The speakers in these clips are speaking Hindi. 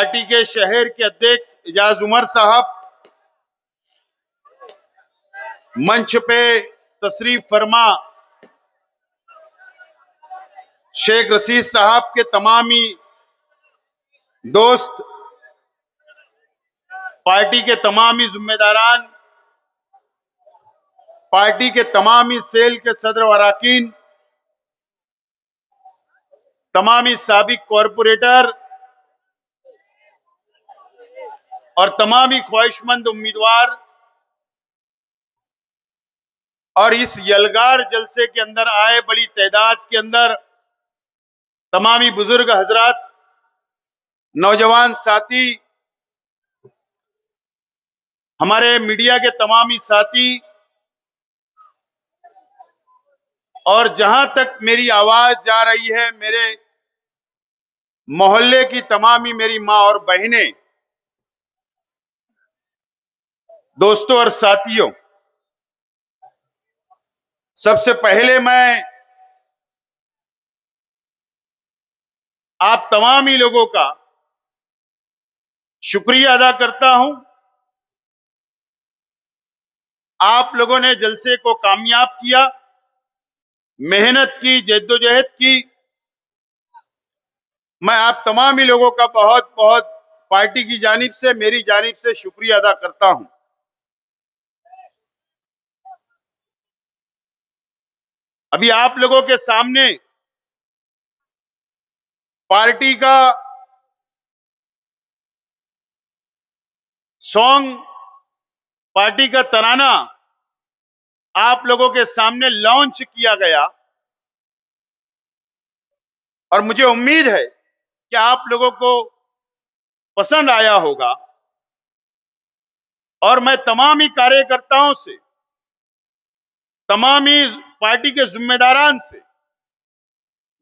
पार्टी के शहर के अध्यक्ष एजाज उमर साहब, मंच पे तशरीफ फरमा शेख रशीद साहब के तमामी दोस्त, पार्टी के तमामी जिम्मेदारान, पार्टी के तमामी सेल के सदर व अरकान, तमामी साबिक कॉरपोरेटर और तमामी ख्वाहिशमंद उम्मीदवार और इस यलगार जलसे के अंदर आए बड़ी तादाद के अंदर तमामी बुजुर्ग हजरात, नौजवान साथी, हमारे मीडिया के तमामी साथी और जहां तक मेरी आवाज जा रही है, मेरे मोहल्ले की तमामी मेरी मां और बहनें, दोस्तों और साथियों, सबसे पहले मैं आप तमाम ही लोगों का शुक्रिया अदा करता हूं। आप लोगों ने जलसे को कामयाब किया, मेहनत की, जद्दोजहद की। मैं आप तमाम ही लोगों का बहुत बहुत पार्टी की जानिब से, मेरी जानिब से शुक्रिया अदा करता हूं। अभी आप लोगों के सामने पार्टी का सॉन्ग, पार्टी का तराना आप लोगों के सामने लॉन्च किया गया और मुझे उम्मीद है कि आप लोगों को पसंद आया होगा। और मैं तमाम ही कार्यकर्ताओं से, तमाम ही पार्टी के जिम्मेदारान से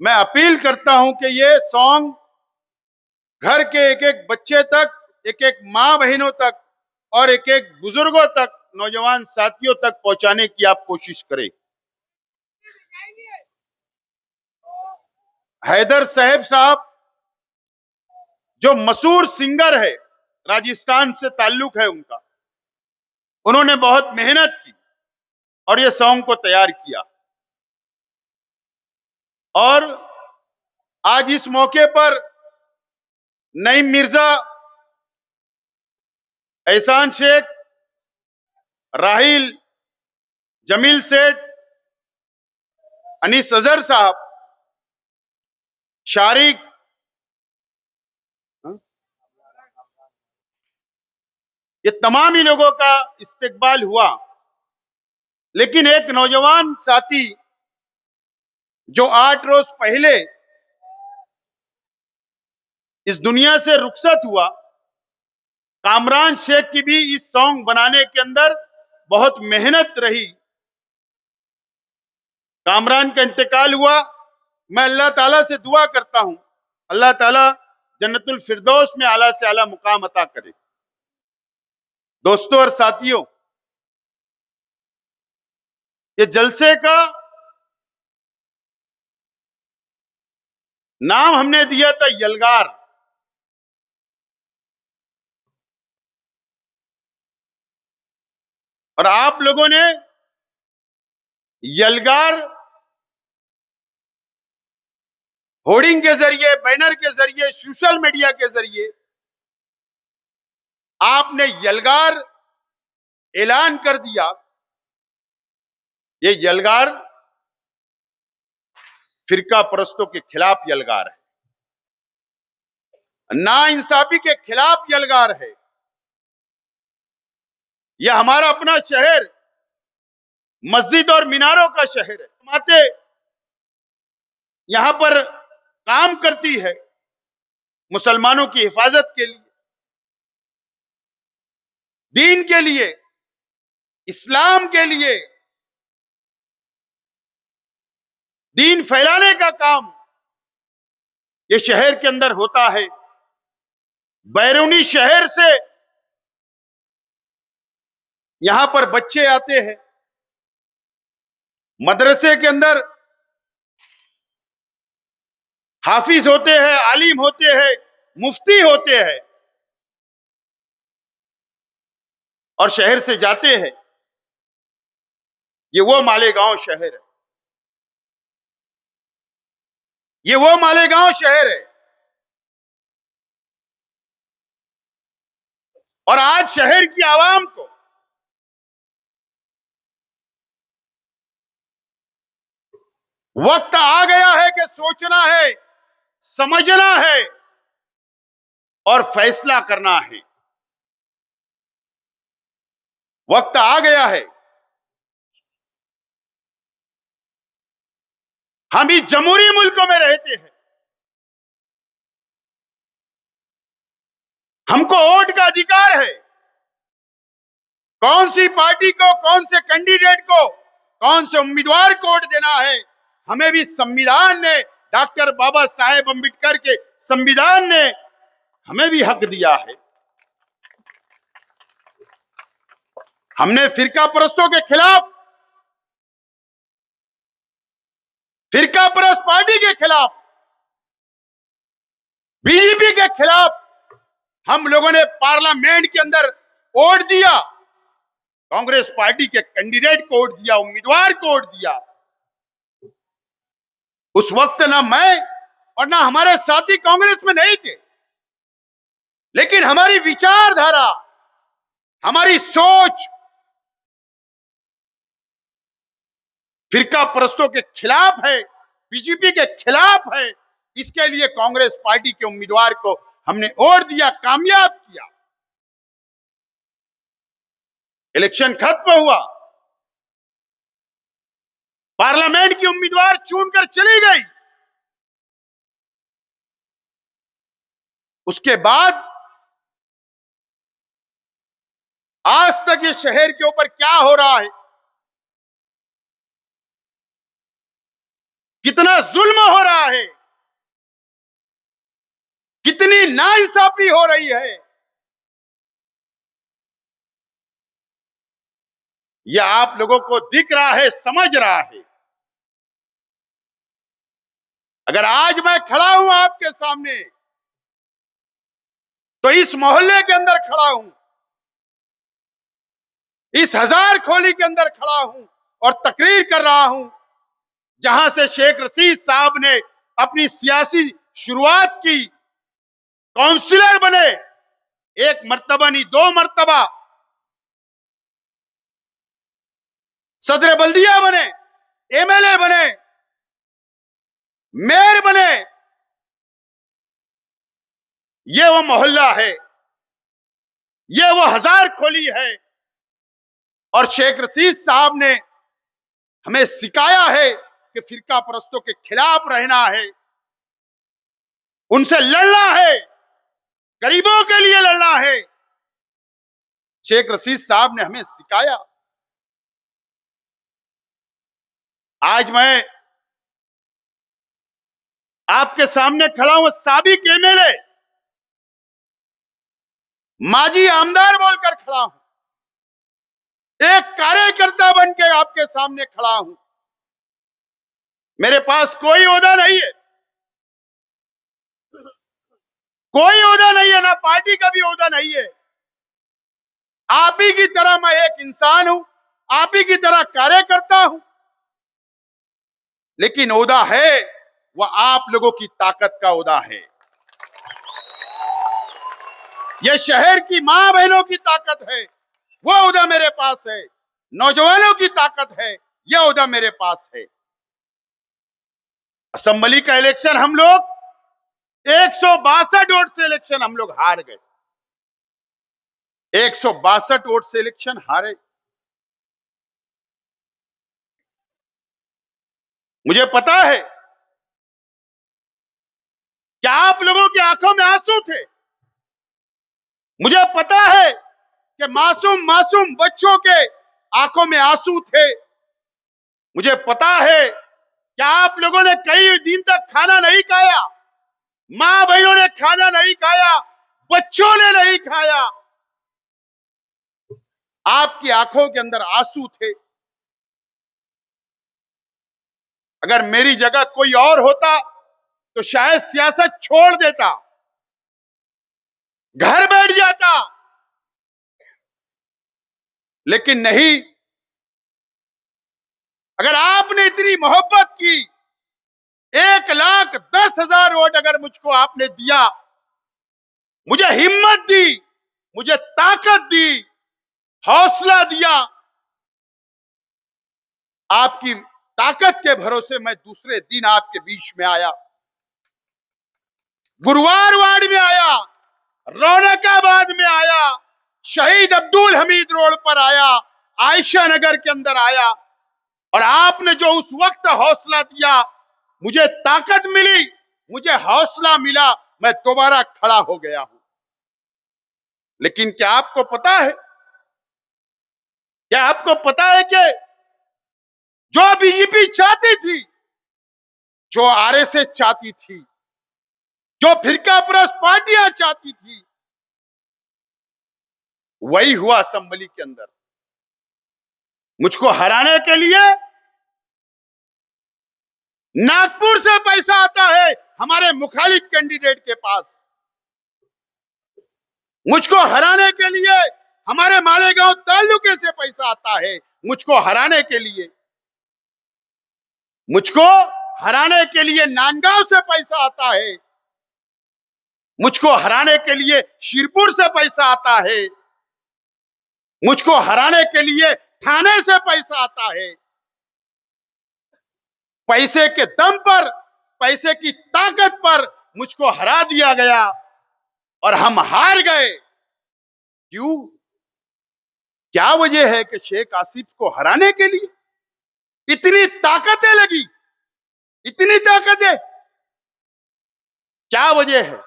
मैं अपील करता हूं कि ये सॉन्ग घर के एक एक बच्चे तक, एक एक मां बहनों तक और एक एक बुजुर्गों तक, नौजवान साथियों तक पहुंचाने की आप कोशिश करें। हैदर साहब साहब जो मशहूर सिंगर है, राजस्थान से ताल्लुक है उनका, उन्होंने बहुत मेहनत की और ये सॉन्ग को तैयार किया। और आज इस मौके पर नईम मिर्जा, एहसान शेख, राहिल, जमील सेठ, अनीस अजहर साहब, शारिक, ये तमाम ही लोगों का इस्तकबाल हुआ। लेकिन एक नौजवान साथी जो 8 रोज पहले इस दुनिया से रुखसत हुआ, कामरान शेख की भी इस सॉन्ग बनाने के अंदर बहुत मेहनत रही। कामरान का इंतकाल हुआ। मैं अल्लाह ताला से दुआ करता हूं, अल्लाह ताला जन्नतुल फिरदौस में आला से आला मुकाम अता करे। दोस्तों और साथियों, ये जलसे का नाम हमने दिया था यलगार। और आप लोगों ने यलगार होर्डिंग के जरिए, बैनर के जरिए, सोशल मीडिया के जरिए आपने यलगार ऐलान कर दिया। ये यलगार फिरका परस्तों के खिलाफ यलगार है, नाइंसाफी के खिलाफ यलगार है। यह हमारा अपना शहर मस्जिद और मीनारों का शहर है। जमाते यहां पर काम करती है मुसलमानों की हिफाजत के लिए, दीन के लिए, इस्लाम के लिए, दीन फैलाने का काम ये शहर के अंदर होता है। बैरूनी शहर से यहां पर बच्चे आते हैं, मदरसे के अंदर हाफिज होते हैं, आलिम होते हैं, मुफ्ती होते हैं। और शहर से जाते हैं। ये वो मालेगांव शहर है, ये वो मालेगांव शहर है। और आज शहर की आवाम को वक्त आ गया है कि सोचना है, समझना है और फैसला करना है। वक्त आ गया है। हम इस जमहूरी मुल्कों में रहते हैं, हमको वोट का अधिकार है। कौन सी पार्टी को, कौन से कैंडिडेट को, कौन से उम्मीदवार को वोट देना है, हमें भी संविधान ने, डॉक्टर बाबा साहेब अम्बेडकर के संविधान ने हमें भी हक दिया है। हमने फिरका परस्तों के खिलाफ, फिरका परस्त पार्टी के खिलाफ, बीजेपी के खिलाफ हम लोगों ने पार्लियामेंट के अंदर वोट दिया। कांग्रेस पार्टी के कैंडिडेट को वोट दिया, उम्मीदवार को वोट दिया। उस वक्त ना मैं और ना हमारे साथी कांग्रेस में नहीं थे, लेकिन हमारी विचारधारा, हमारी सोच फिरका परस्तों के खिलाफ है, बीजेपी के खिलाफ है। इसके लिए कांग्रेस पार्टी के उम्मीदवार को हमने वोट दिया, कामयाब किया। इलेक्शन खत्म हुआ, पार्लियामेंट की उम्मीदवार चुनकर चली गई। उसके बाद आज तक ये शहर के ऊपर क्या हो रहा है, कितना जुल्म हो रहा है, कितनी नाइंसाफी हो रही है, यह आप लोगों को दिख रहा है, समझ रहा है। अगर आज मैं खड़ा हूं आपके सामने, तो इस मोहल्ले के अंदर खड़ा हूं, इस हजार खोली के अंदर खड़ा हूं और तकरीर कर रहा हूं, जहां से शेख रशीद साहब ने अपनी सियासी शुरुआत की। काउंसिलर बने, एक मर्तबा नहीं, 2 मर्तबा सदर बल्दिया बने, एमएलए बने, मेयर बने। ये वो मोहल्ला है, ये वो हजार खोली है। और शेख रशीद साहब ने हमें सिखाया है कि फिरका परस्तों के खिलाफ रहना है, उनसे लड़ना है, गरीबों के लिए लड़ना है। शेख रशीद साहब ने हमें सिखाया। आज मैं आपके सामने खड़ा हूं, साबिक एमएलए, माजी आमदार बोलकर खड़ा हूं, एक कार्यकर्ता बनकर आपके सामने खड़ा हूं। मेरे पास कोई ओहदा नहीं है, कोई ओहदा नहीं है, ना पार्टी का भी ओहदा नहीं है। आप ही की तरह मैं एक इंसान हूं, आप ही की तरह कार्यकर्ता हूं, लेकिन ओहदा है वह आप लोगों की ताकत का ओहदा है। यह शहर की मां बहनों की ताकत है, वो ओहदा मेरे पास है। नौजवानों की ताकत है, यह ओहदा मेरे पास है। असेंबली का इलेक्शन हम लोग 162 वोट से इलेक्शन हम लोग हार गए, 162 वोट से इलेक्शन हारे। मुझे पता है कि आप लोगों की आंखों में आंसू थे। मुझे पता है कि मासूम मासूम बच्चों के आंखों में आंसू थे। मुझे पता है कि आप लोगों ने कई दिन तक खाना नहीं खाया, मां बहनों ने खाना नहीं खाया, बच्चों ने नहीं खाया। आपकी आंखों के अंदर आंसू थे। अगर मेरी जगह कोई और होता तो शायद सियासत छोड़ देता, घर बैठ जाता। लेकिन नहीं, अगर आपने इतनी मोहब्बत की, 1,10,000 वोट अगर मुझको आपने दिया, मुझे हिम्मत दी, मुझे ताकत दी, हौसला दिया, आपकी ताकत के भरोसे मैं दूसरे दिन आपके बीच में आया, गुरुवार वार्ड में आया, रौनकाबाद में आया, शहीद अब्दुल हमीद रोड पर आया, आयशा नगर के अंदर आया, और आपने जो उस वक्त हौसला दिया, मुझे ताकत मिली, मुझे हौसला मिला, मैं दोबारा खड़ा हो गया हूं। लेकिन क्या आपको पता है, क्या आपको पता है कि जो बीजेपी चाहती थी, जो आरएसएस चाहती थी, जो फिरका परस्त पार्टियां चाहती थी, वही हुआ असेंबली के अंदर। मुझको हराने के लिए नागपुर से पैसा आता है हमारे मुखालिफ कैंडिडेट के पास, मुझको हराने के लिए हमारे मालेगांव तालुके से पैसा आता है, मुझको हराने के लिए, मुझको हराने के लिए नांदगांव से पैसा आता है, मुझको हराने के लिए शिरपुर से पैसा आता है, मुझको हराने के लिए थाने से पैसा आता है। पैसे के दम पर, पैसे की ताकत पर मुझको हरा दिया गया और हम हार गए। क्यों? क्या वजह है कि शेख आसिफ को हराने के लिए इतनी ताकतें लगी, इतनी ताकतें? क्या वजह है?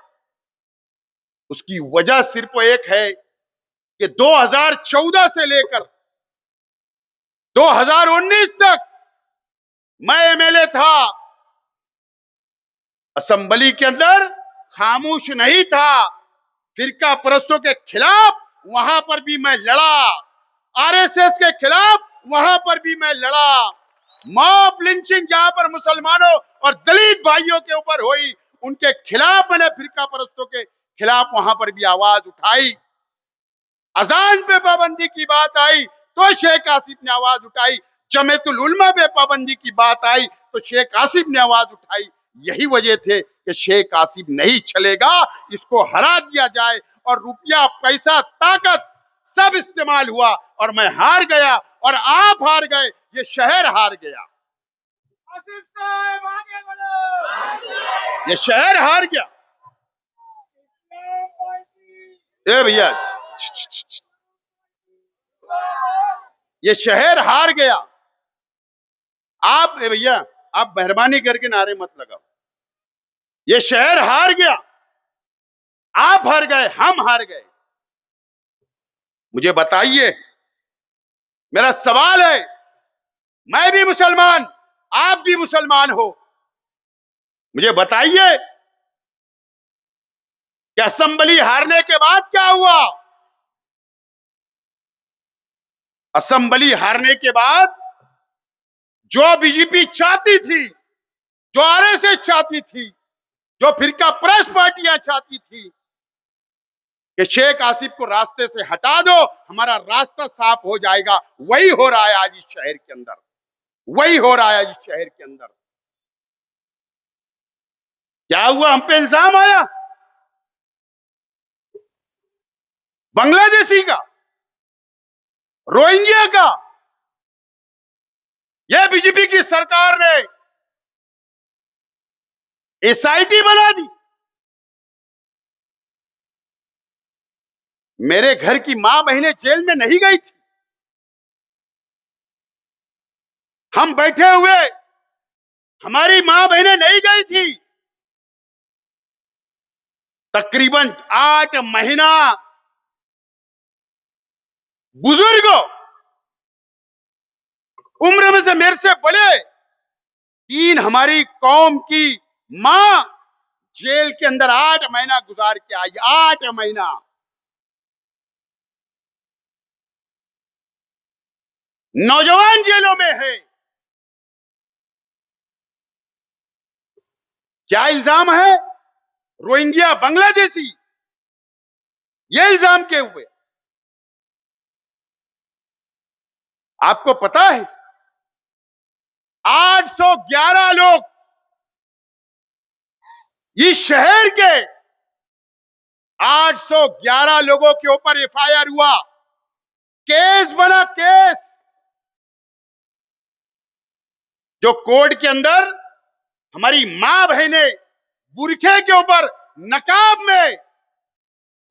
उसकी वजह सिर्फ एक है कि 2014 से लेकर 2019 तक मैं एमएलए था, असेंबली के अंदर खामोश नहीं था, फिरका परस्तों के खिलाफ वहां पर भी मैं लड़ा, आरएसएस के खिलाफ वहां पर भी मैं लड़ा, मॉब लिंचिंग जहां पर मुसलमानों और दलित भाइयों के ऊपर हुई, उनके खिलाफ मैंने फिरका परस्तों के खिलाफ वहां पर भी आवाज उठाई। अजान पे पाबंदी की बात आई तो शेख आसिफ ने आवाज उठाई, जमीयतुल उलमा पे पाबंदी की बात आई तो शेख आसिफ ने आवाज उठाई। यही वजह थे कि शेख आसिफ नहीं चलेगा, इसको हरा दिया जाए, और रुपया, पैसा, ताकत सब इस्तेमाल हुआ और मैं हार गया और आप हार गए, ये शहर हार गया, ये शहर हार गया। ए भैया, ये शहर हार गया। आप भैया, आप मेहरबानी करके नारे मत लगाओ। ये शहर हार गया, आप हार गए, हम हार गए। मुझे बताइए, मेरा सवाल है, मैं भी मुसलमान, आप भी मुसलमान हो, मुझे बताइए कि असेंबली हारने के बाद क्या हुआ? असेंबली हारने के बाद जो बीजेपी चाहती थी, जो आरएसएस चाहती थी, जो फिरका परस्त पार्टियां चाहती थी कि शेख आसिफ को रास्ते से हटा दो, हमारा रास्ता साफ हो जाएगा, वही हो रहा है आज इस शहर के अंदर, वही हो रहा है इस शहर के अंदर। क्या हुआ? हम पे इल्जाम आया बांग्लादेशी का, रोहिंग्या का। यह बीजेपी की सरकार ने एसआईटी बना दी। मेरे घर की मां बहनें जेल में नहीं गई थी, हम बैठे हुए, हमारी मां बहनें नहीं गई थी। तकरीबन 8 महीना बुजुर्गों, उम्र में से मेरे से बड़े 3 हमारी कौम की मां जेल के अंदर 8 महीना गुजार के आई, 8 महीना। नौजवान जेलों में है। क्या इल्जाम है? रोहिंग्या, बांग्लादेशी, ये इल्जाम के हुए। आपको पता है 811 लोग इस शहर के 811 लोगों के ऊपर एफआईआर हुआ, केस बना, केस। जो कोर्ट के अंदर हमारी मां बहनें बुरखे के ऊपर नकाब में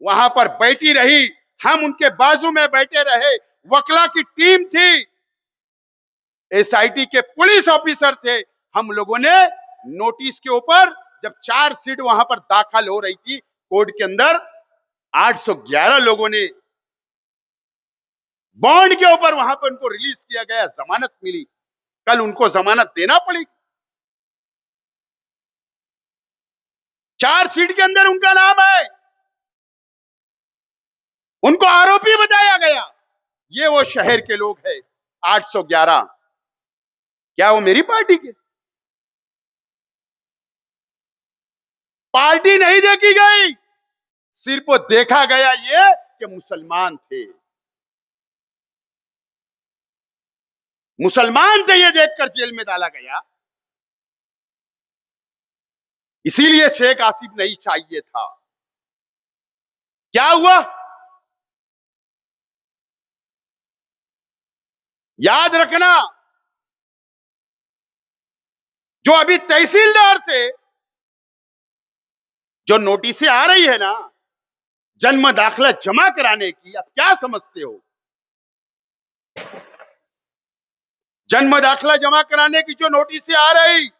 वहां पर बैठी रही, हम उनके बाजू में बैठे रहे, वकला की टीम थी, एसआईटी के पुलिस ऑफिसर थे। हम लोगों ने नोटिस के ऊपर जब चार्जशीट वहां पर दाखिल हो रही थी कोर्ट के अंदर, 811 लोगों ने बॉन्ड के ऊपर वहां पर उनको रिलीज किया गया, जमानत मिली। कल उनको जमानत देना पड़ेगी। चार्जशीट के अंदर उनका नाम है, उनको आरोपी बताया गया। ये वो शहर के लोग हैं 811। क्या वो मेरी पार्टी के? पार्टी नहीं देखी गई, सिर्फ वो देखा गया ये कि मुसलमान थे, मुसलमान थे, ये देखकर जेल में डाला गया। इसीलिए शेख आसिफ नहीं चाहिए था। क्या हुआ? याद रखना, जो अभी तहसीलदार से जो नोटिसें आ रही है ना जन्म दाखिला जमा कराने की, आप क्या समझते हो? जन्म दाखिला जमा कराने की जो नोटिसें आ रही,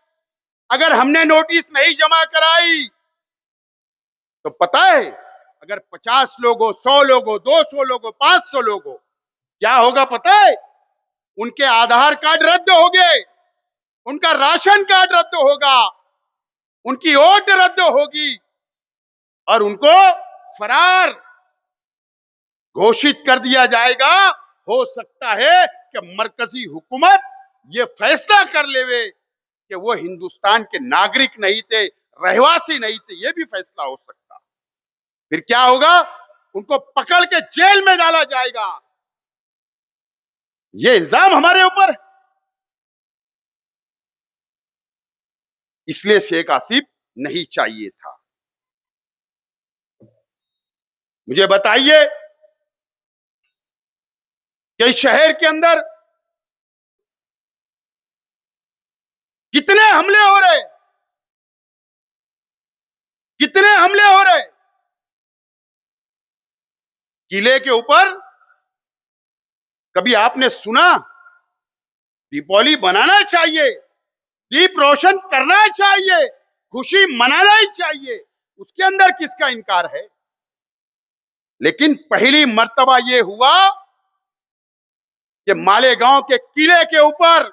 अगर हमने नोटिस नहीं जमा कराई तो पता है अगर 50 लोग हो, 100 लोग हो, 200 लोग हो, 500 लोग हो, क्या होगा पता है? उनके आधार कार्ड रद्द हो गए, उनका राशन कार्ड रद्द होगा, उनकी वोट रद्द होगी और उनको फरार घोषित कर दिया जाएगा। हो सकता है कि मरकजी हुकूमत ये फैसला कर लेवे कि वो हिंदुस्तान के नागरिक नहीं थे, रहवासी नहीं थे, ये भी फैसला हो सकता। फिर क्या होगा? उनको पकड़ के जेल में डाला जाएगा। ये इल्जाम हमारे ऊपर है। इसलिए शेख आसिफ नहीं चाहिए था। मुझे बताइए कि इस शहर के अंदर कितने हमले हो रहे, कितने हमले हो रहे? किले के ऊपर कभी आपने सुना दीपावली बनाना चाहिए, दीप रोशन करना चाहिए, खुशी मनाना ही चाहिए, उसके अंदर किसका इनकार है? लेकिन पहली मर्तबा यह हुआ कि मालेगांव के किले के ऊपर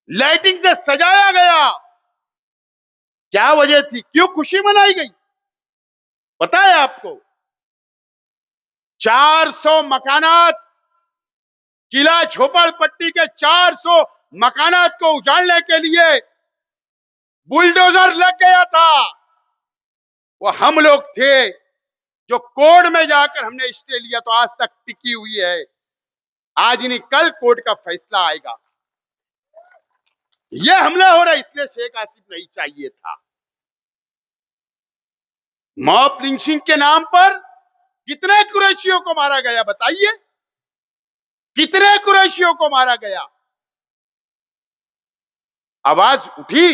लाइटिंग से सजाया गया। क्या वजह थी? क्यों खुशी मनाई गई? पता है आपको? 400 मकानात, किला झोपड़पट्टी के 400 मकानात को उजाड़ने के लिए बुलडोजर लग गया था। वो हम लोग थे जो कोर्ट में जाकर हमने स्टे लिया, तो आज तक टिकी हुई है। आज नहीं कल कोर्ट का फैसला आएगा। यह हमला हो रहा है, इसलिए शेख आसिफ नहीं चाहिए था। मॉब लिंचिंग के नाम पर कितने कुरैशियों को मारा गया? बताइए, कितने कुरैशियों को मारा गया? आवाज उठी,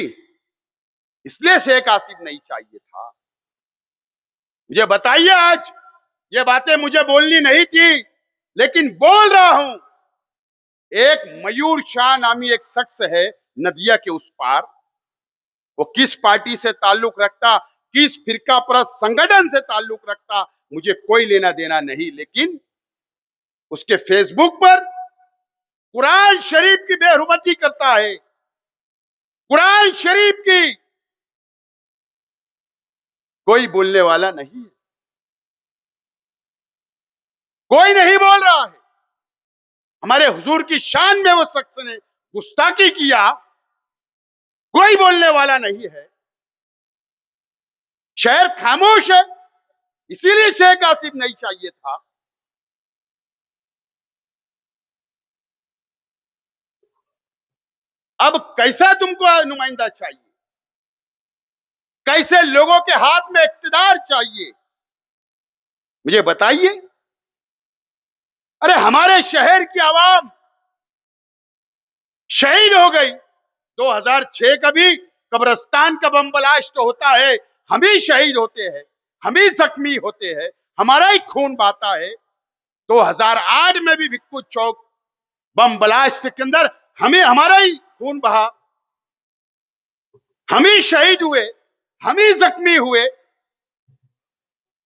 इसलिए शेख आसिफ नहीं चाहिए था। मुझे बताइए, आज ये बातें मुझे बोलनी नहीं थी, लेकिन बोल रहा हूं। एक मयूर शाह नामी एक शख्स है नदिया के उस पार, वो किस पार्टी से ताल्लुक रखता, किस फिरका परस्त संगठन से ताल्लुक रखता, मुझे कोई लेना देना नहीं, लेकिन उसके फेसबुक पर कुरान शरीफ की बेहुरमती करता है, कुरान शरीफ की। कोई बोलने वाला नहीं है, कोई नहीं बोल रहा है। हमारे हुजूर की शान में वो शख्स ने गुस्ताखी किया, कोई बोलने वाला नहीं है। शहर खामोश है, इसीलिए शेख आसिफ नहीं चाहिए था। अब कैसा तुमको नुमाइंदा चाहिए, कैसे लोगों के हाथ में इख्तिदार चाहिए, मुझे बताइए। अरे हमारे शहर की आवाम शहीद हो गई। 2006 का भी कब्रिस्तान का बम ब्लास्ट होता है, हम ही शहीद होते हैं, हम ही जख्मी होते हैं, हमारा ही खून बहता है। 2008 में भी भिक्खू चौक बम ब्लास्ट के अंदर हमारा ही खून बहा, हम ही शहीद हुए, हम ही जख्मी हुए।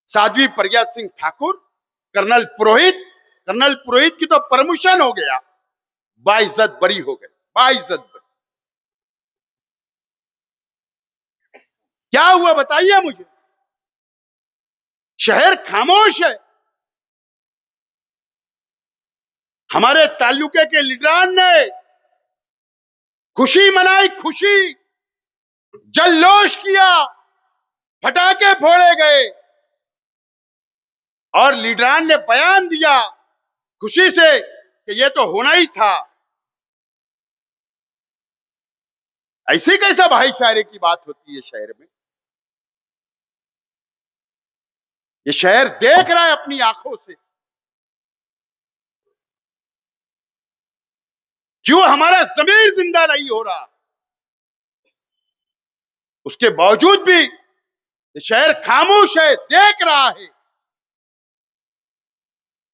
साध्वी प्रज्ञा सिंह ठाकुर, कर्नल पुरोहित की तो प्रमोशन हो गया, बाइज्जत बरी हो गए, बाइज्जत बरी। क्या हुआ बताइए मुझे। शहर खामोश है। हमारे तालुके के लीडरान ने खुशी मनाई, खुशी, जल्लोश किया, पटाखे फोड़े गए और लीडरान ने बयान दिया खुशी से कि यह तो होना ही था। ऐसी कैसा भाईचारे की बात होती है शहर में। ये शहर देख रहा है अपनी आंखों से, क्यों हमारा जमीर जिंदा नहीं हो रहा। उसके बावजूद भी ये शहर खामोश है, देख रहा है,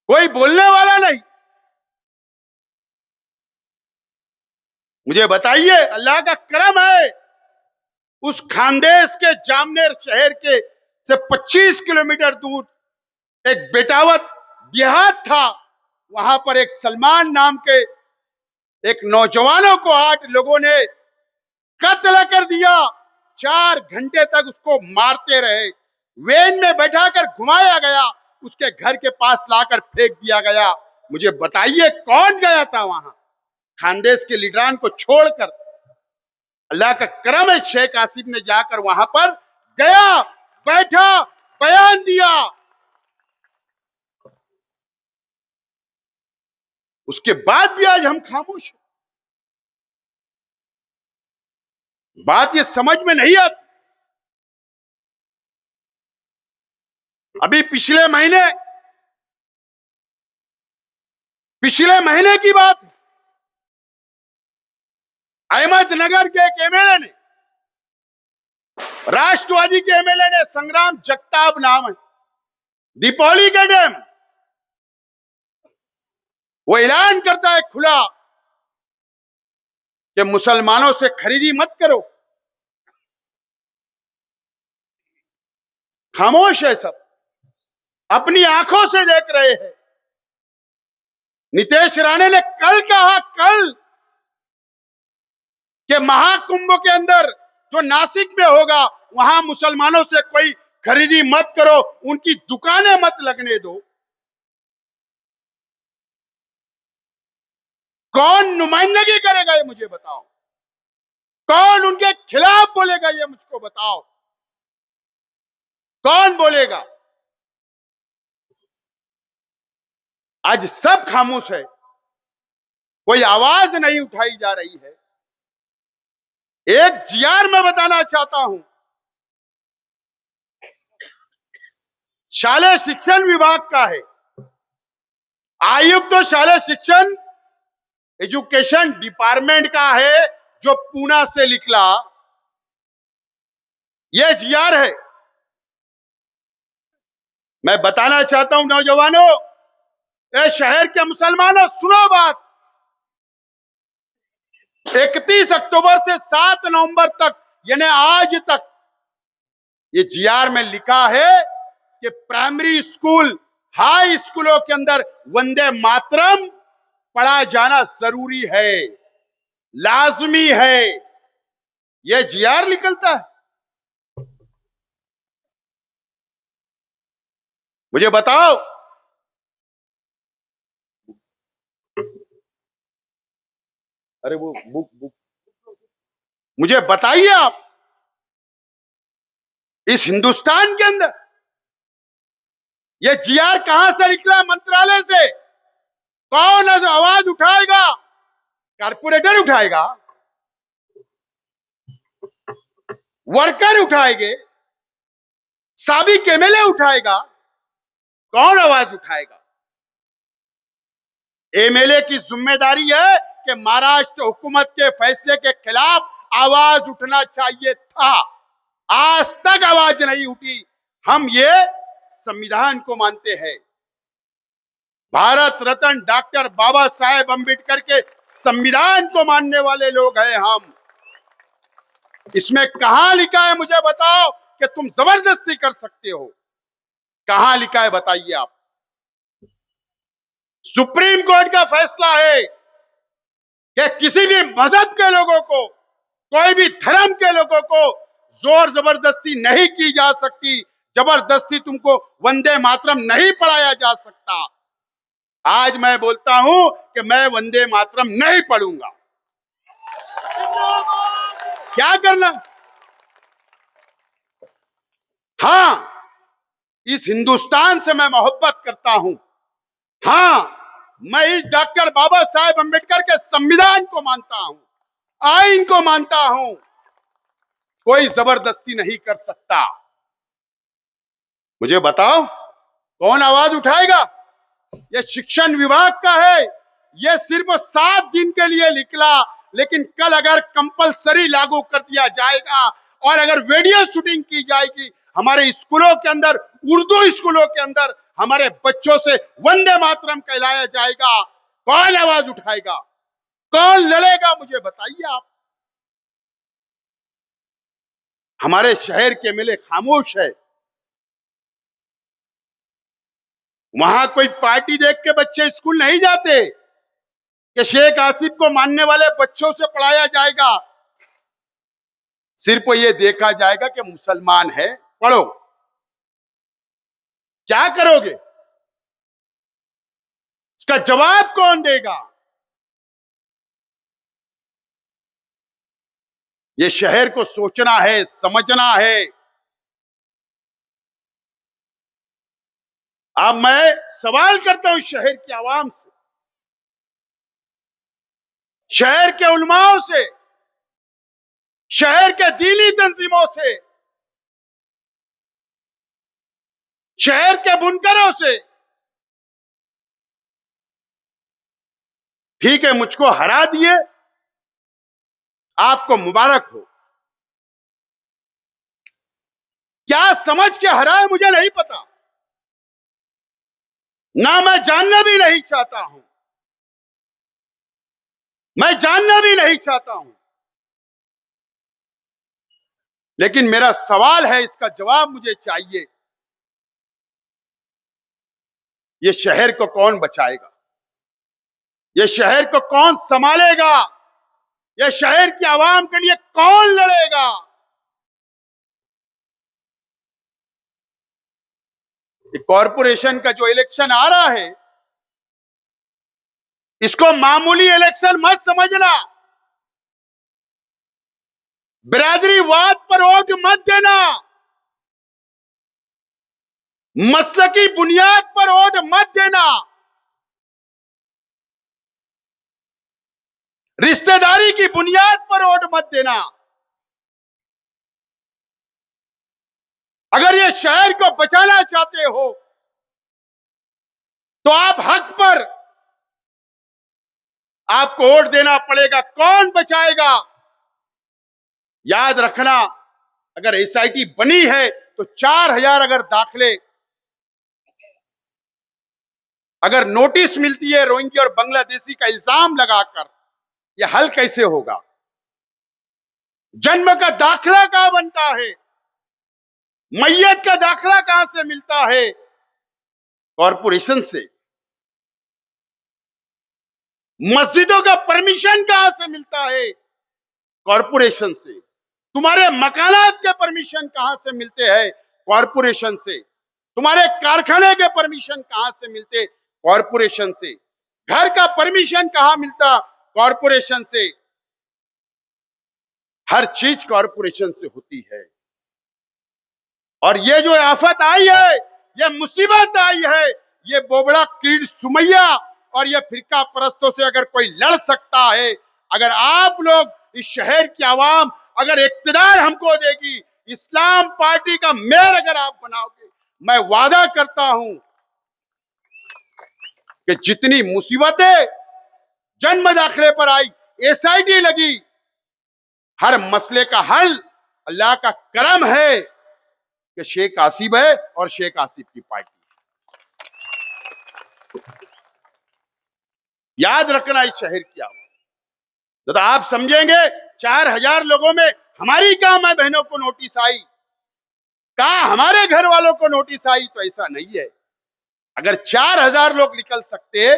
कोई बोलने वाला नहीं। मुझे बताइए, अल्लाह का करम है, उस खानदेश के जामनेर शहर के से 25 किलोमीटर दूर एक बेटावत देहात था। वहां पर एक सलमान नाम के एक नौजवानों को 8 लोगों ने कत्ल कर दिया। 4 घंटे तक उसको मारते रहे, वैन में बैठाकर घुमाया गया, उसके घर के पास लाकर फेंक दिया गया। मुझे बताइए कौन गया था वहां, खानदेश के लीडरान को छोड़कर। अल्लाह का करम है, शेख आसिफ ने जाकर वहां पर गया, बैठा, बयान दिया। उसके बाद भी आज हम खामोश हैं। बात ये समझ में नहीं आती। अभी पिछले महीने की बात है, अहमदनगर के एक एमएलए ने, राष्ट्रवादी के एमएलए ने, संग्राम जगताप नाम है, दीपावली के डैम, वो ऐलान करता है खुला कि मुसलमानों से खरीदी मत करो। खामोश है सब, अपनी आंखों से देख रहे हैं। नीतीश राणे ने कल कहा, कल, कि महाकुंभ के अंदर जो नासिक में होगा वहां मुसलमानों से कोई खरीदी मत करो, उनकी दुकानें मत लगने दो। कौन नुमाइंदगी करेगा ये मुझे बताओ, कौन उनके खिलाफ बोलेगा ये मुझको बताओ, कौन बोलेगा। आज सब खामोश है, कोई आवाज नहीं उठाई जा रही है। एक जीआर मैं बताना चाहता हूं, शालेय शिक्षण विभाग का है, आयुक्त तो शालेय शिक्षण एजुकेशन डिपार्टमेंट का है, जो पूना से निकला। यह जीआर है। मैं बताना चाहता हूं नौजवानों, ए शहर के मुसलमानों, सुनो बात। 31 अक्टूबर से 7 नवंबर तक, यानी आज तक, ये जीआर में लिखा है कि प्राइमरी स्कूल, हाई स्कूलों के अंदर वंदे मातरम पढ़ा जाना जरूरी है, लाजमी है। यह जीआर निकलता है। मुझे बताओ, अरे वो बुक मुझे बताइए आप, इस हिंदुस्तान के अंदर ये जीआर कहां से निकला? मंत्रालय से। कौन आवाज उठाएगा? कारपोरेटर उठाएगा? वर्कर उठाएंगे, साबिक एमएलए उठाएगा, कौन आवाज उठाएगा? एमएलए की जिम्मेदारी है कि महाराष्ट्र हुकूमत के फैसले के खिलाफ आवाज उठना चाहिए था। आज तक आवाज नहीं उठी। हम ये संविधान को मानते हैं। भारत रत्न डॉक्टर बाबा साहेब अम्बेडकर के संविधान को मानने वाले लोग हैं हम। इसमें कहां लिखा है मुझे बताओ कि तुम जबरदस्ती कर सकते हो? कहां लिखा है बताइए आप? सुप्रीम कोर्ट का फैसला है कि किसी भी मजहब के लोगों को, कोई भी धर्म के लोगों को जोर जबरदस्ती नहीं की जा सकती। जबरदस्ती तुमको वंदे मातरम नहीं पढ़ाया जा सकता। आज मैं बोलता हूं कि मैं वंदे मातरम नहीं पढ़ूंगा। क्या करना? हां, इस हिंदुस्तान से मैं मोहब्बत करता हूं। हां, मैं इस डॉक्टर बाबा साहेब अम्बेडकर के संविधान को मानता हूं, आइन को मानता हूं। कोई जबरदस्ती नहीं कर सकता। मुझे बताओ कौन आवाज उठाएगा? ये शिक्षण विभाग का है। ये सिर्फ 7 दिन के लिए निकला, लेकिन कल अगर कंपलसरी लागू कर दिया जाएगा और अगर वीडियो शूटिंग की जाएगी हमारे स्कूलों के अंदर, उर्दू स्कूलों के अंदर हमारे बच्चों से वंदे मातरम कहलाया जाएगा, कौन आवाज उठाएगा? कौन लड़ेगा? मुझे बताइए आप। हमारे शहर के एमएलए खामोश है। वहां कोई पार्टी देख के बच्चे स्कूल नहीं जाते कि शेख आसिफ को मानने वाले बच्चों से पढ़ाया जाएगा। सिर्फ ये देखा जाएगा कि मुसलमान है, पढ़ो। क्या करोगे? इसका जवाब कौन देगा? ये शहर को सोचना है, समझना है। अब मैं सवाल करता हूं शहर की आवाम से, शहर के उलमाओं से, शहर के दीनी तंजीमों से, शहर के बुनकरों से। ठीक है, मुझको हरा दिए, आपको मुबारक हो। क्या समझ के हरा है मुझे नहीं पता, ना मैं जानना भी नहीं चाहता हूं। मैं जानना भी नहीं चाहता हूं, लेकिन मेरा सवाल है, इसका जवाब मुझे चाहिए। ये शहर को कौन बचाएगा? ये शहर को कौन संभालेगा? ये शहर की आवाम के लिए कौन लड़ेगा? कॉरपोरेशन का जो इलेक्शन आ रहा है, इसको मामूली इलेक्शन मत समझना। बिरादरीवाद पर वोट मत देना, मसलकी बुनियाद पर वोट मत देना, रिश्तेदारी की बुनियाद पर वोट मत देना। अगर ये शहर को बचाना चाहते हो तो आप हक पर आपको वोट देना पड़ेगा। कौन बचाएगा? याद रखना, अगर एसआईटी बनी है तो 4000 अगर दाखले, अगर नोटिस मिलती है रोहिंग्या और बांग्लादेशी का इल्जाम लगाकर, यह हल कैसे होगा? जन्म का दाखला कहां बनता है? मैयत का दाखला कहां से मिलता है? कॉरपोरेशन से। मस्जिदों का परमिशन कहां से मिलता है? कॉरपोरेशन से। तुम्हारे मकानात के परमिशन कहां से मिलते हैं? कॉरपोरेशन से। तुम्हारे कारखाने के परमिशन कहां से मिलते? कॉरपोरेशन से। घर का परमिशन कहां मिलता? कॉरपोरेशन से। हर चीज कॉरपोरेशन से होती है। और ये जो आफत आई है, ये मुसीबत आई है, ये बोबड़ा कीड़ सुमैया और ये फिरका परस्तों से अगर कोई लड़ सकता है, अगर आप लोग इस शहर की आवाम अगर इक्तिदार हमको देगी, इस्लाम पार्टी का मेयर अगर आप बनाओगे, मैं वादा करता हूं कि जितनी मुसीबतें जन्म दाखिले पर आई, एसआईटी लगी, हर मसले का हल अल्लाह का करम है कि शेख आसिफ है और शेख आसिफ की पार्टी। याद रखना इस शहर की आवाज। तो आप समझेंगे 4000 लोगों में हमारी क्या मां बहनों को नोटिस आई, कहा हमारे घर वालों को नोटिस आई, तो ऐसा नहीं है। अगर 4000 लोग निकल सकते,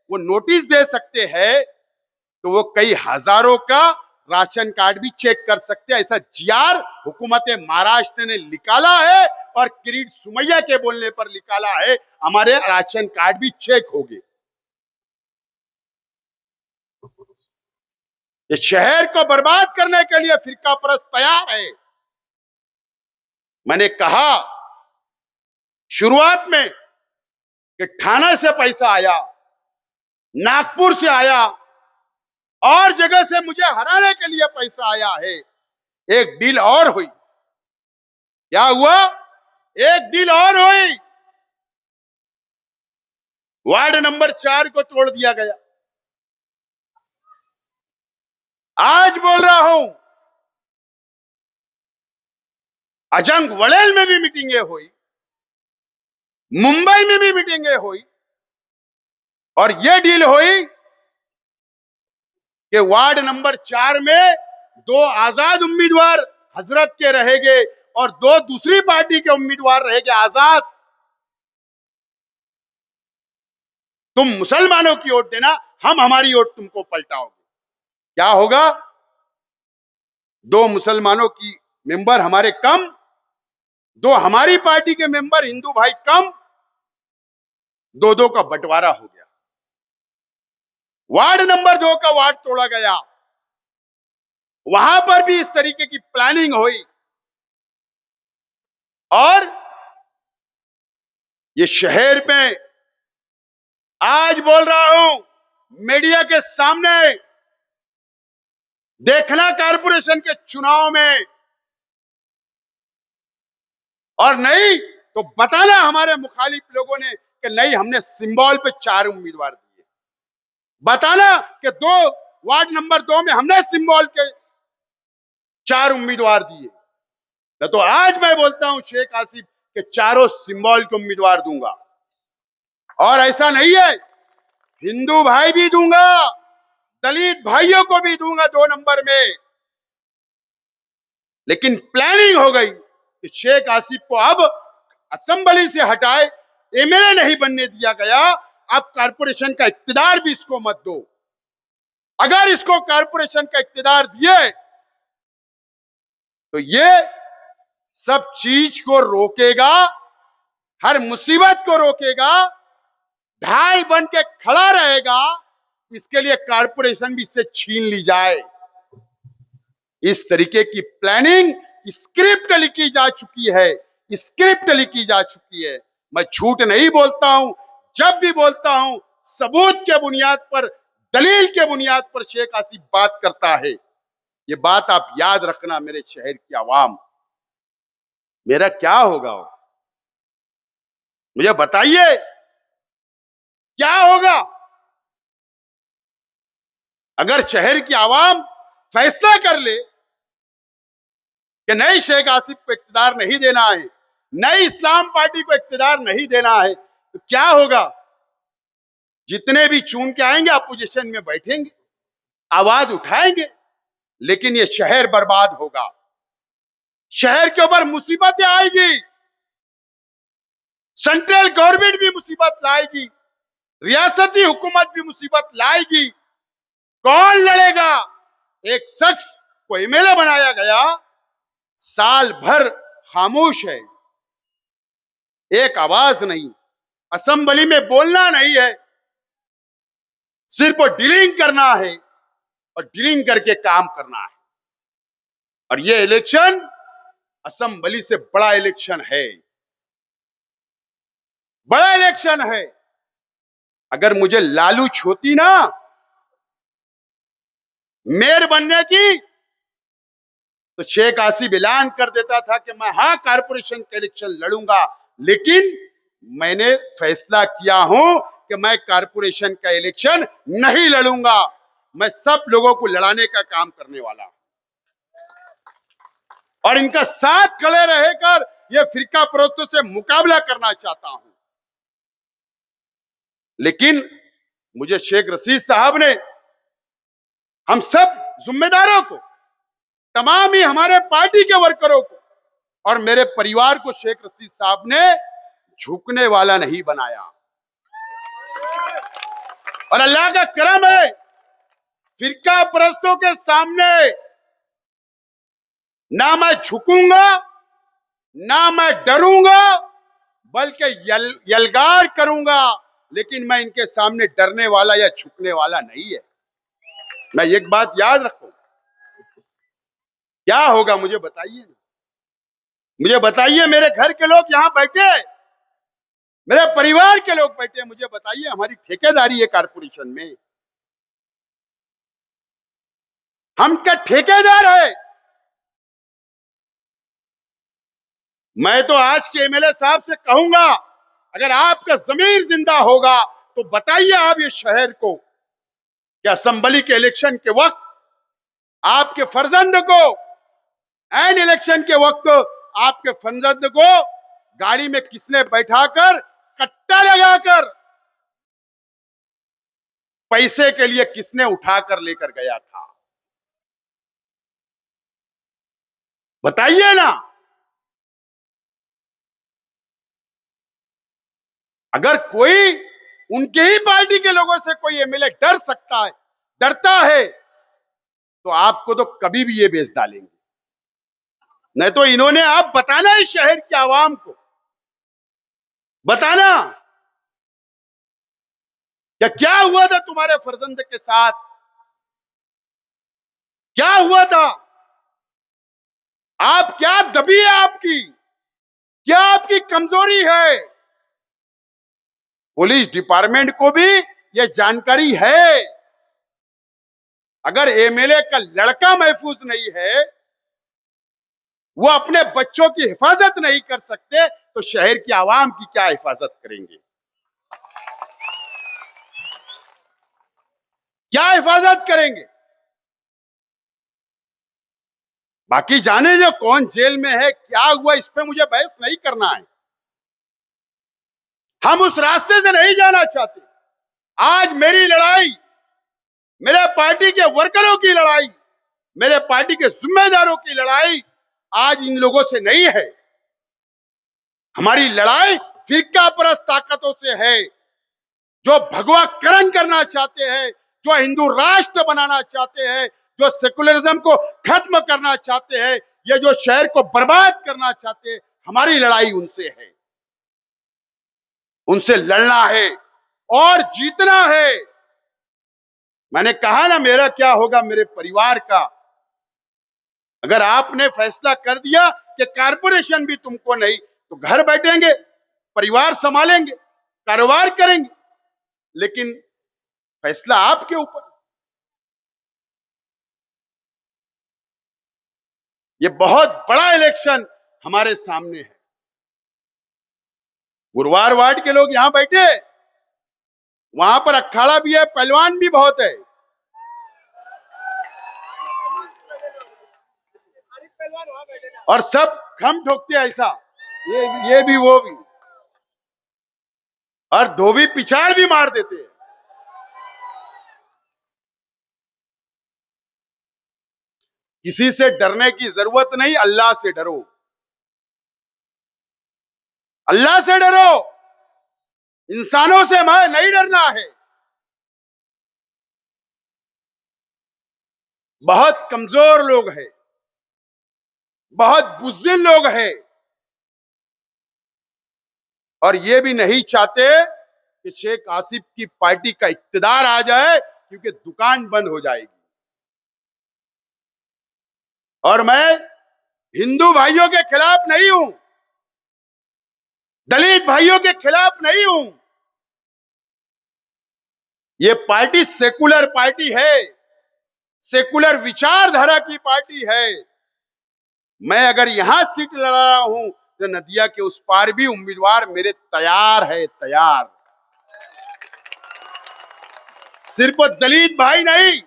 वो नोटिस दे सकते हैं, तो वो कई हजारों का राशन कार्ड भी चेक कर सकते हैं। ऐसा जीआर हुकूमत महाराष्ट्र ने निकाला है और किरीट सुमैया के बोलने पर निकाला है, हमारे राशन कार्ड भी चेक हो गए। ये शहर को बर्बाद करने के लिए फिरका परस्त तैयार है। मैंने कहा शुरुआत में कि ठाणे से पैसा आया, नागपुर से आया और जगह से मुझे हराने के लिए पैसा आया है। एक डील और हुई। क्या हुआ? एक डील और हुई। वार्ड नंबर 4 को तोड़ दिया गया। आज बोल रहा हूं, अजंग वड़ेल में भी मीटिंगें हुई, मुंबई में भी मीटिंगें हुई और यह डील हुई कि वार्ड नंबर 4 में 2 आजाद उम्मीदवार हजरत के रहेंगे और 2 दूसरी पार्टी के उम्मीदवार रहेंगे आजाद। तुम मुसलमानों की वोट देना, हम हमारी वोट तुमको पलटाओगे। क्या होगा? 2 मुसलमानों की मेंबर हमारे कम, 2 हमारी पार्टी के मेंबर हिंदू भाई कम, 2-2 का बंटवारा हो गया। वार्ड नंबर 2 का वार्ड तोड़ा गया। वहां पर भी इस तरीके की प्लानिंग हुई और ये शहर में आज बोल रहा हूं, मीडिया के सामने देखना कारपोरेशन के चुनाव में, और नहीं तो बताना हमारे मुखालिफ लोगों ने कि नहीं हमने सिंबल पे 4 उम्मीदवार दिए। बताना कि 2 वार्ड नंबर 2 में हमने सिंबल के 4 उम्मीदवार दिए। तो आज मैं बोलता हूं शेख आसिफ के चारों सिंबल के उम्मीदवार दूंगा। और ऐसा नहीं है, हिंदू भाई भी दूंगा, दलित भाइयों को भी दूंगा 2 नंबर में। लेकिन प्लानिंग हो गई कि शेख आसिफ को अब असेंबली से हटाए, एमएलए नहीं बनने दिया गया। अब कारपोरेशन का इक्तिदार भी इसको मत दो। अगर इसको कारपोरेशन का इक्तिदार दिए तो ये सब चीज को रोकेगा, हर मुसीबत को रोकेगा, ढाल बन के खड़ा रहेगा। इसके लिए कारपोरेशन भी इससे छीन ली जाए। इस तरीके की प्लानिंग, स्क्रिप्ट लिखी जा चुकी है, स्क्रिप्ट लिखी जा चुकी है। मैं झूठ नहीं बोलता हूं। जब भी बोलता हूं, सबूत के बुनियाद पर, दलील के बुनियाद पर शेख आसिफ बात करता है। ये बात आप याद रखना मेरे शहर की आवाम। मेरा क्या होगा? मुझे बताइए क्या होगा अगर शहर की आवाम फैसला कर ले कि नहीं शेख आसिफ को इक्तिदार नहीं देना है, नई इस्लाम पार्टी को इक्तिदार नहीं देना है, तो क्या होगा? जितने भी चुन के आएंगे अपोजिशन में बैठेंगे, आवाज उठाएंगे, लेकिन ये शहर बर्बाद होगा। शहर के ऊपर मुसीबतें आएगी, सेंट्रल गवर्नमेंट भी मुसीबत लाएगी, रियासती हुकूमत भी मुसीबत लाएगी। कौन लड़ेगा? एक शख्स को एमएलए बनाया गया, साल भर खामोश है, एक आवाज नहीं, असेंबली में बोलना नहीं है, सिर्फ डीलिंग करना है और डीलिंग करके काम करना है। और ये इलेक्शन असेंबली से बड़ा इलेक्शन है, बड़ा इलेक्शन है। अगर मुझे लालूच होती ना मेयर बनने की, तो शेख आसिफ ऐलान कर देता था कि मैं हाँ कारपोरेशन के इलेक्शन लड़ूंगा, लेकिन मैंने फैसला किया हूं कि मैं कारपोरेशन का इलेक्शन नहीं लड़ूंगा, मैं सब लोगों को लड़ाने का काम करने वाला हूं और इनका साथ खड़े रहकर ये फिरका परस्तों से मुकाबला करना चाहता हूं। लेकिन मुझे शेख रशीद साहब ने, हम सब जिम्मेदारों को, तमाम ही हमारे पार्टी के वर्करों को और मेरे परिवार को शेख रशीद साहब ने झुकने वाला नहीं बनाया। और अल्लाह का करम है, फिरका परस्तों के सामने ना मैं झुकूंगा, ना मैं डरूंगा, बल्कि यलगार करूंगा, लेकिन मैं इनके सामने डरने वाला या झुकने वाला नहीं है। मैं एक बात याद रखूं, क्या होगा मुझे बताइए, मुझे बताइए, मेरे घर के लोग यहां बैठे, मेरे परिवार के लोग बैठे, मुझे बताइए, हमारी ठेकेदारी है कारपोरेशन में, हम क्या ठेकेदार है? मैं तो आज के एमएलए साहब से कहूंगा, अगर आपका जमीर जिंदा होगा तो बताइए आप ये शहर को कि असेंबली के इलेक्शन के वक्त आपके फर्जंद को, एंड इलेक्शन के वक्त आपके फर्जंद को गाड़ी में किसने बैठाकर, कट्टा लगाकर पैसे के लिए किसने उठाकर लेकर गया था? बताइए ना। अगर कोई उनके ही पार्टी के लोगों से कोई एमएलए डर सकता है, डरता है, तो आपको तो कभी भी ये बेच डालेंगे। नहीं तो इन्होंने, आप बताना इस शहर की आवाम को, बताना क्या हुआ था तुम्हारे फर्जंद के साथ, क्या हुआ था, आप क्या दबी है आपकी, क्या आपकी कमजोरी है? पुलिस डिपार्टमेंट को भी यह जानकारी है। अगर एमएलए का लड़का महफूज नहीं है, वो अपने बच्चों की हिफाजत नहीं कर सकते, तो शहर की आवाम की क्या हिफाजत करेंगे? क्या हिफाजत करेंगे? बाकी जाने जो कौन जेल में है, क्या हुआ, इस पे मुझे बहस नहीं करना है। हम उस रास्ते से नहीं जाना चाहते। आज मेरी लड़ाई, मेरे पार्टी के वर्करों की लड़ाई, मेरे पार्टी के जिम्मेदारों की लड़ाई आज इन लोगों से नहीं है। हमारी लड़ाई फिरका परस्त ताकतों से है, जो भगवाकरण करना चाहते हैं, जो हिंदू राष्ट्र बनाना चाहते हैं, जो सेकुलरिज्म को खत्म करना चाहते हैं, ये जो शहर को बर्बाद करना चाहते हैं, हमारी लड़ाई उनसे है। उनसे लड़ना है और जीतना है। मैंने कहा ना, मेरा क्या होगा मेरे परिवार का। अगर आपने फैसला कर दिया कि कारपोरेशन भी तुमको नहीं, तो घर बैठेंगे, परिवार संभालेंगे, कारोबार करेंगे, लेकिन फैसला आपके ऊपर। ये बहुत बड़ा इलेक्शन हमारे सामने है। गुरुवार वार्ड के लोग यहां बैठे, वहां पर अखाड़ा भी है, पहलवान भी बहुत है। और सब खम ठोकते ऐसा, ये भी वो भी, और धोबी पिछाड़ भी मार देते हैं। किसी से डरने की जरूरत नहीं, अल्लाह से डरो, अल्लाह से डरो, इंसानों से नहीं डरना है। बहुत कमजोर लोग हैं, बहुत बुज़दिल लोग हैं, और ये भी नहीं चाहते कि शेख आसिफ की पार्टी का इक्तदार आ जाए, क्योंकि दुकान बंद हो जाएगी। और मैं हिंदू भाइयों के खिलाफ नहीं हूं, दलित भाइयों के खिलाफ नहीं हूं। ये पार्टी सेकुलर पार्टी है, सेकुलर विचारधारा की पार्टी है। मैं अगर यहां सीट लड़ा रहा हूं तो नदिया के उस पार भी उम्मीदवार मेरे तैयार है, तैयार। सिर्फ दलित भाई नहीं,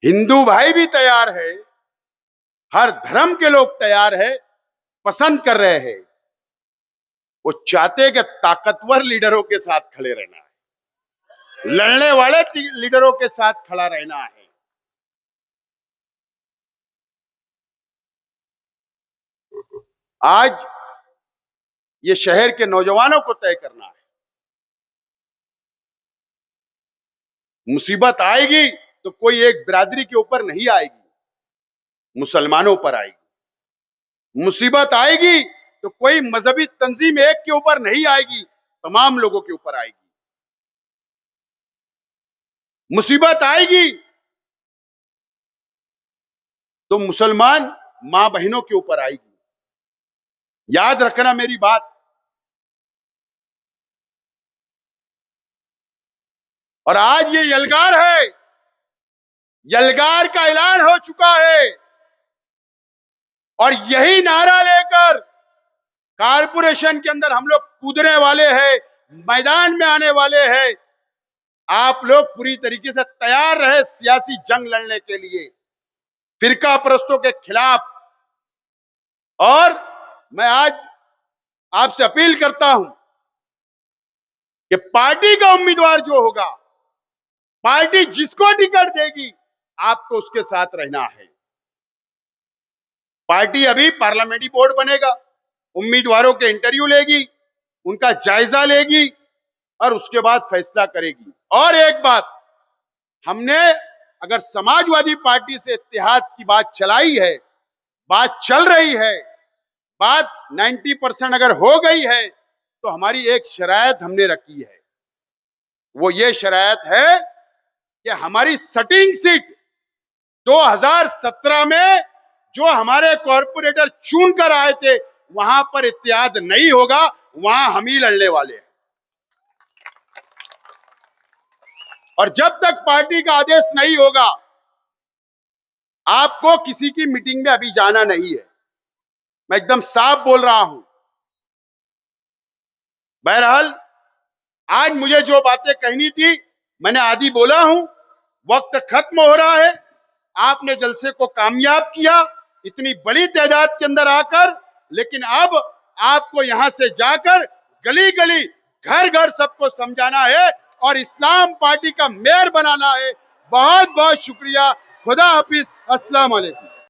हिंदू भाई भी तैयार है, हर धर्म के लोग तैयार है, पसंद कर रहे हैं। वो चाहते हैं कि ताकतवर लीडरों के साथ खड़े रहना है, लड़ने वाले लीडरों के साथ खड़ा रहना है। आज ये शहर के नौजवानों को तय करना है। मुसीबत आएगी तो कोई एक बिरादरी के ऊपर नहीं आएगी, मुसलमानों पर आएगी। मुसीबत आएगी तो कोई मजहबी तंजीम एक के ऊपर नहीं आएगी, तमाम लोगों के ऊपर आएगी। मुसीबत आएगी तो मुसलमान मां बहनों के ऊपर आएगी। याद रखना मेरी बात। और आज ये यलगार है, यलगार का ऐलान हो चुका है और यही नारा लेकर कारपोरेशन के अंदर हम लोग कूदने वाले हैं, मैदान में आने वाले हैं। आप लोग पूरी तरीके से तैयार रहे सियासी जंग लड़ने के लिए, फिरका परस्तों के खिलाफ। और मैं आज आपसे अपील करता हूं कि पार्टी का उम्मीदवार जो होगा, पार्टी जिसको टिकट देगी, आपको उसके साथ रहना है। पार्टी अभी पार्लियामेंट्री बोर्ड बनेगा, उम्मीदवारों के इंटरव्यू लेगी, उनका जायजा लेगी और उसके बाद फैसला करेगी। और एक बात, हमने अगर समाजवादी पार्टी से इत्तेहाद की बात चलाई है, बात चल रही है, बात 90% अगर हो गई है, तो हमारी एक शरायत हमने रखी है। वो ये शरायत है कि हमारी सटिंग सीट 2017 में जो हमारे कॉर्पोरेटर चुन कर आए थे, वहां पर इत्तेहाद नहीं होगा, वहां हम ही लड़ने वाले हैं। और जब तक पार्टी का आदेश नहीं होगा, आपको किसी की मीटिंग में अभी जाना नहीं है। मैं एकदम साफ बोल रहा हूं। बहरहाल आज मुझे जो बातें कहनी थी मैंने आधी बोला हूं। वक्त खत्म हो रहा है। आपने जलसे को कामयाब किया इतनी बड़ी तादाद के अंदर आकर, लेकिन अब आपको यहां से जाकर गली गली, घर घर सबको समझाना है और इस्लाम पार्टी का मेयर बनाना है। बहुत बहुत शुक्रिया। खुदा हाफिज। अस्सलाम वालेकुम।